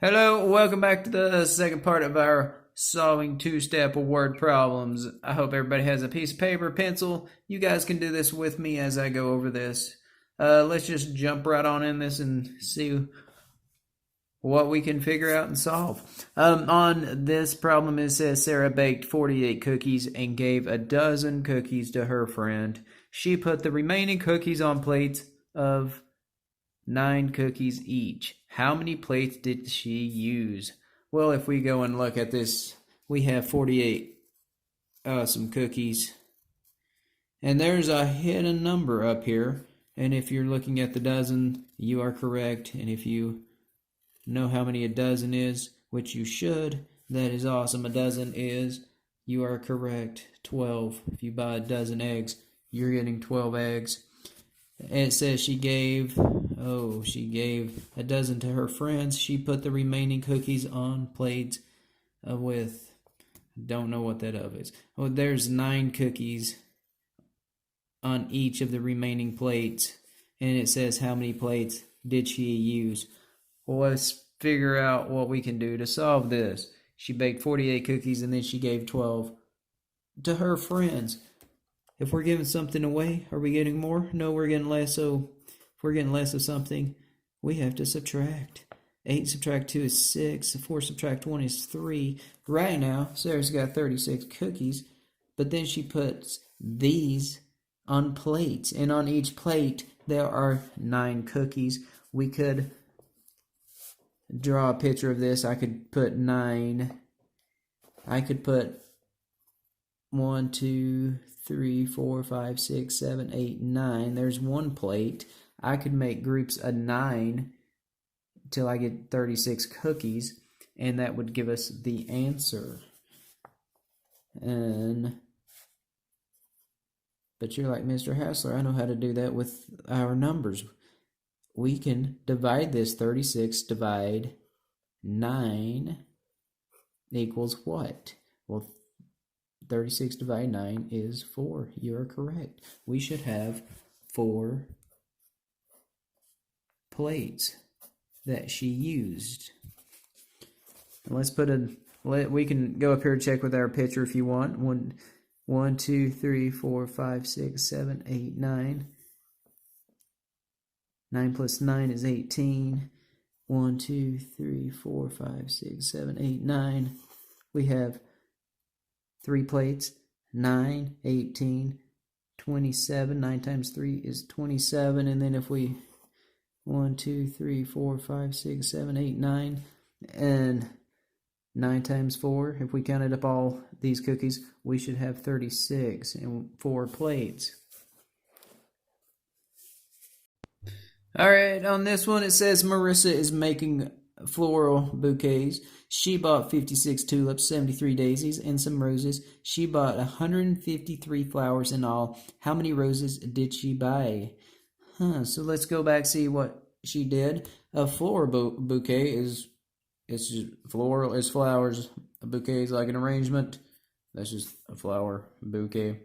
Hello, welcome back to the second part of our solving two-step word problems. I hope everybody has a piece of paper, pencil. You guys can do this with me as I go over this. Let's just jump right on in this and see what we can figure out and solve. On this problem, it says Sarah baked 48 cookies and gave a dozen cookies to her friend. She put the remaining cookies on plates of 9 cookies each. How many plates did she use? Well, if we go and look at this, we have 48 some cookies. And there's a hidden number up here. And if you're looking at the dozen, you are correct. And if you know how many a dozen is, which you should, that is awesome. A dozen is, you are correct, 12. If you buy a dozen eggs, you're getting 12 eggs. And it says she gave a dozen to her friends. She put the remaining cookies on plates with, don't know what that of is. Oh, there's 9 cookies on each of the remaining plates. And it says how many plates did she use. Well, let's figure out what we can do to solve this. She baked 48 cookies and then she gave 12 to her friends. If we're giving something away, are we getting more? No, we're getting less. So if we're getting less of something, we have to subtract. 8 subtract 2 is 6. 4 subtract 1 is 3. Right now, Sarah's got 36 cookies, but then she puts these on plates. And on each plate, there are 9 cookies. We could draw a picture of this. I could put 9. I could put 1, 2, 3, 4, 5, 6, 7, 8, 9. There's one plate. I could make groups of 9 till I get 36 cookies, and that would give us the answer. But you're like, Mr. Hassler, I know how to do that with our numbers. We can divide this. 36 divide 9 equals what? Well, 36 divided 9 is 4. You're correct. We should have 4 plates that she used. And let's put we can go up here and check with our picture if you want. 1, 2, 3, 4, 5, 6, 7, 8, 9. 9 plus 9 is 18. 1, 2, 3, 4, 5, 6, 7, 8, 9. We have 3 plates, 9, 18, 27. 9 times 3 is 27. And then if we 1, 2, 3, 4, 5, 6, 7, 8, 9, and 9 times 4, if we counted up all these cookies, we should have 36 and 4 plates. Alright, on this one it says Marissa is making floral bouquets. She bought 56 tulips, 73 daisies, and some roses. She bought 153 flowers in all. How many roses did she buy? So let's go back see what she did. A floral bouquet is just floral is flowers. A bouquet is like an arrangement. That's just a flower bouquet.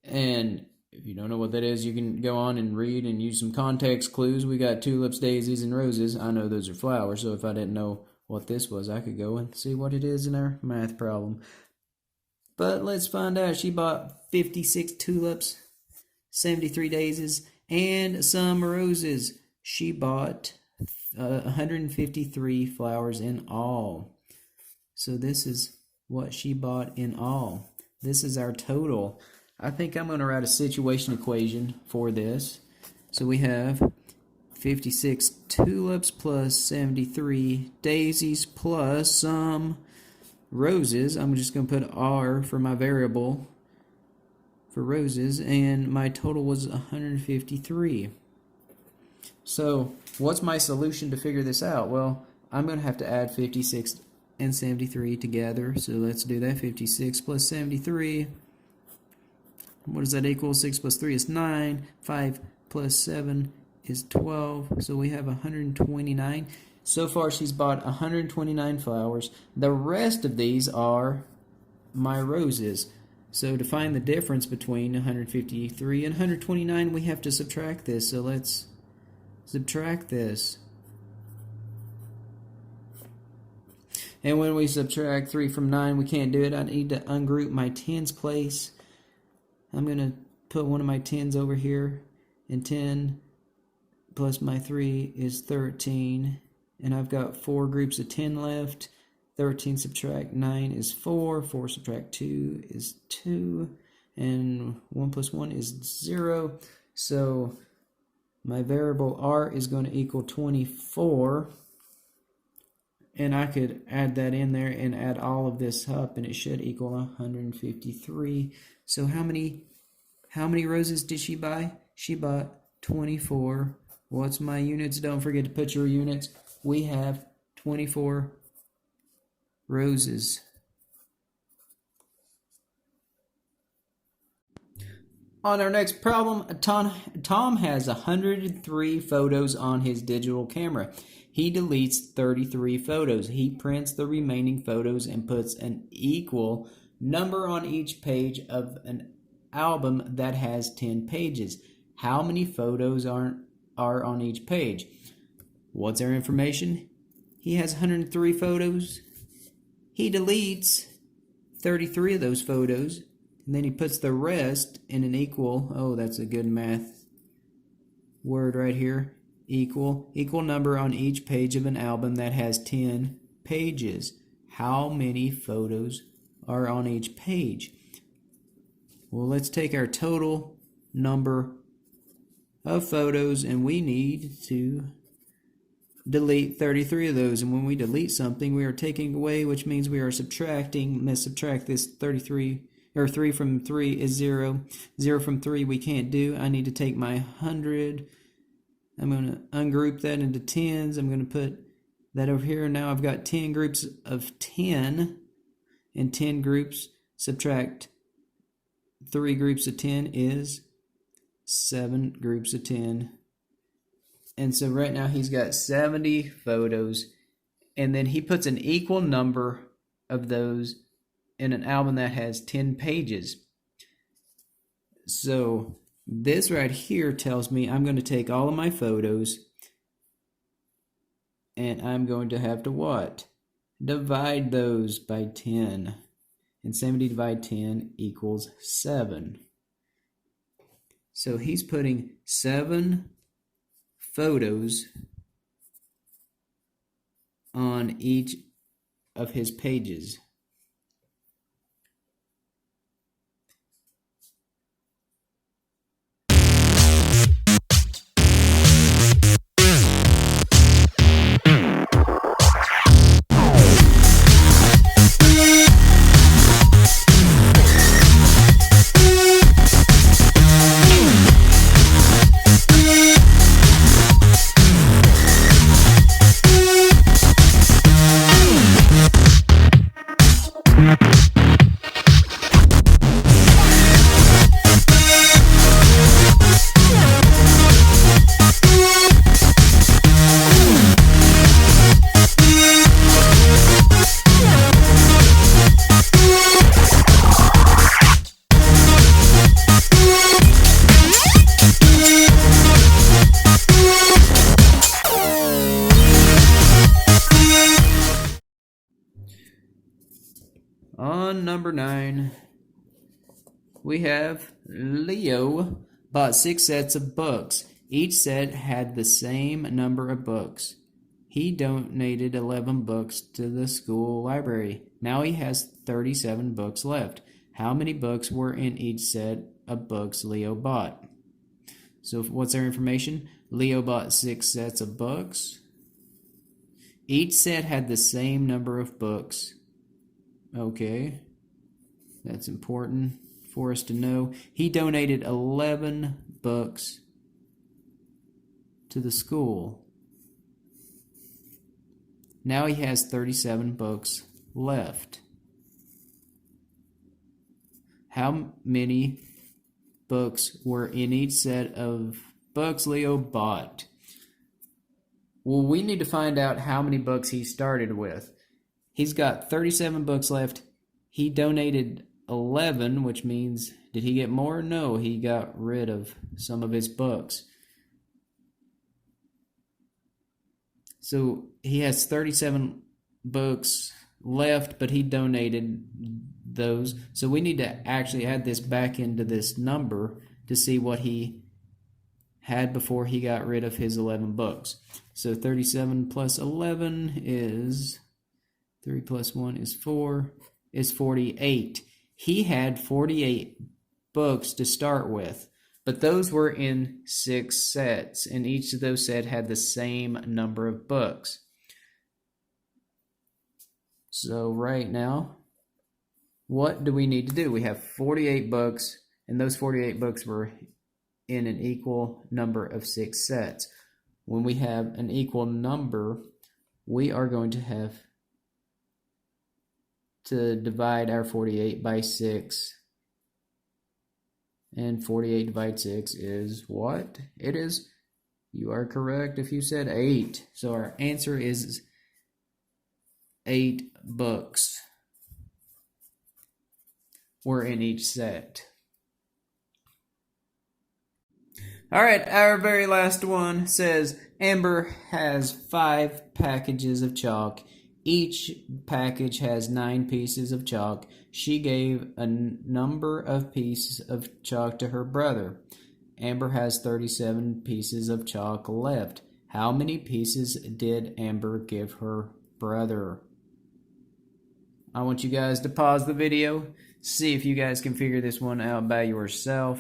And if you don't know what that is, you can go on and read and use some context clues. We got tulips, daisies, and roses. I know those are flowers, so if I didn't know what this was, I could go and see what it is in our math problem. But let's find out. She bought 56 tulips, 73 daisies, and some roses. She bought 153 flowers in all. So this is what she bought in all. This is our total. I think I'm going to write a situation equation for this. So we have 56 tulips plus 73 daisies plus some roses. I'm just going to put R for my variable for roses, and my total was 153. So what's my solution to figure this out? Well, I'm going to have to add 56 and 73 together. So let's do that. 56 plus 73. What does that equal? 6 plus 3 is 9. 5 plus 7 is 12. So we have 129. So far she's bought 129 flowers. The rest of these are my roses. So to find the difference between 153 and 129, we have to subtract this. So let's subtract this. And when we subtract 3 from 9, we can't do it. I need to ungroup my tens place. I'm going to put one of my 10s over here. And 10 plus my 3 is 13. And I've got 4 groups of 10 left. 13 subtract 9 is 4. 4 subtract 2 is 2. And 1 plus 1 is 0. So my variable r is going to equal 24. And I could add that in there and add all of this up, and it should equal 153. So how many roses did she buy? She bought 24. What's my units? Don't forget to put your units. We have 24 roses. On our next problem, Tom has 103 photos on his digital camera. He deletes 33 photos. He prints the remaining photos and puts an equal number on each page of an album that has 10 pages. How many photos are on each page? What's our information? He has 103 photos. He deletes 33 of those photos. And then he puts the rest in an equal, oh, that's a good math word right here, equal number on each page of an album that has 10 pages. How many photos are on each page? Well, let's take our total number of photos, and we need to delete 33 of those. And when we delete something, we are taking away, which means we are subtracting. Let's subtract this 33. Or 3 from 3 is 0. 0 from 3 we can't do. I need to take my 100. I'm going to ungroup that into tens. I'm going to put that over here. Now I've got 10 groups of 10. And 10 groups subtract 3 groups of 10 is 7 groups of 10. And so right now he's got 70 photos. And then he puts an equal number of those in an album that has 10 pages. So this right here tells me I'm going to take all of my photos and I'm going to have to what? Divide those by 10. And 70 divided 10 equals 7. So he's putting 7 photos on each of his pages. On number 9, we have Leo bought 6 sets of books. Each set had the same number of books. He donated 11 books to the school library. Now he has 37 books left. How many books were in each set of books Leo bought? So what's our information? Leo bought 6 sets of books. Each set had the same number of books. Okay, that's important for us to know. He donated 11 books to the school. Now he has 37 books left. How many books were in each set of books Leo bought? Well, we need to find out how many books he started with. He's got 37 books left. He donated 11, which means, did he get more? No, he got rid of some of his books. So he has 37 books left, but he donated those. So we need to actually add this back into this number to see what he had before he got rid of his 11 books. So 37 plus 11 is 3 plus 1 is 4 is 48. He had 48 books to start with, but those were in 6 sets, and each of those sets had the same number of books. So right now, what do we need to do? We have 48 books, and those 48 books were in an equal number of 6 sets. When we have an equal number, we are going to have to divide our 48 by 6. And 48 divided 6 is what? It is, you are correct if you said 8. So our answer is 8 books were in each set. Alright, our very last one says Amber has 5 packages of chalk. Each package has 9 pieces of chalk. She gave a number of pieces of chalk to her brother. Amber has 37 pieces of chalk left. How many pieces did Amber give her brother? I want you guys to pause the video, see if you guys can figure this one out by yourself.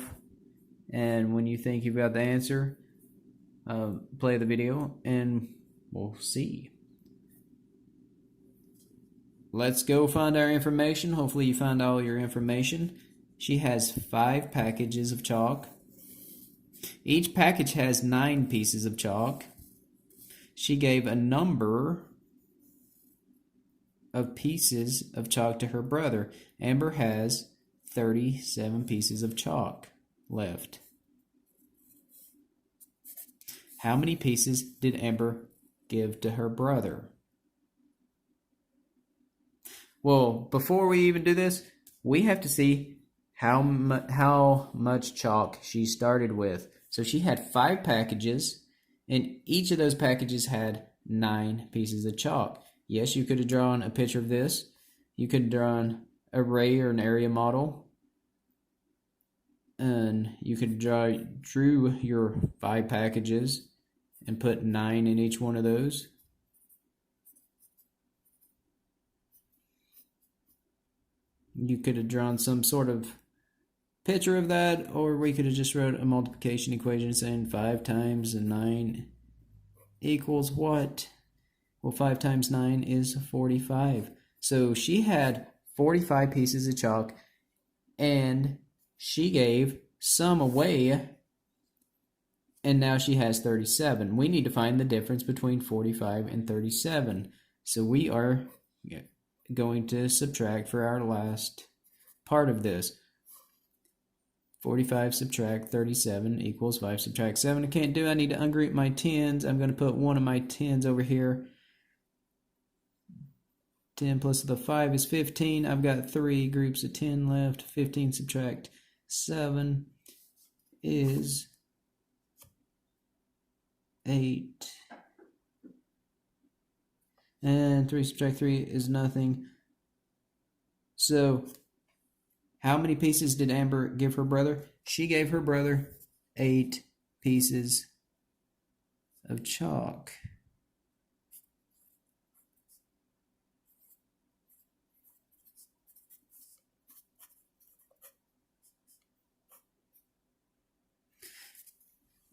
And when you think you've got the answer, play the video and we'll see. Let's go find our information. Hopefully you found all your information. She has 5 packages of chalk. Each package has 9 pieces of chalk. She gave a number of pieces of chalk to her brother. Amber has 37 pieces of chalk left. How many pieces did Amber give to her brother? Well, before we even do this, we have to see how much chalk she started with. So she had 5 packages, and each of those packages had 9 pieces of chalk. Yes, you could have drawn a picture of this. You could have drawn an array or an area model. And you could drew your 5 packages and put 9 in each one of those. You could have drawn some sort of picture of that, or we could have just wrote a multiplication equation saying 5 times 9 equals what? Well, 5 times 9 is 45. So she had 45 pieces of chalk, and she gave some away, and now she has 37. We need to find the difference between 45 and 37. So we are going to subtract for our last part of this. 45 subtract 37 equals 5 subtract 7. I can't do it. I need to ungroup my 10s. I'm going to put one of my 10s over here. 10 plus the 5 is 15. I've got 3 groups of 10 left. 15 subtract 7 is 8. And 3 subtract 3 is nothing. So, how many pieces did Amber give her brother? She gave her brother 8 pieces of chalk.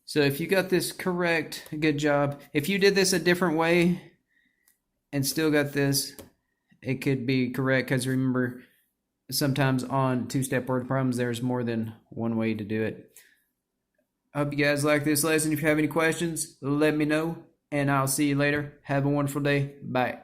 So if you got this correct, good job. If you did this a different way and still got this, it could be correct, because remember, sometimes on two-step word problems, there's more than one way to do it. I hope you guys like this lesson. If you have any questions, let me know, and I'll see you later. Have a wonderful day. Bye.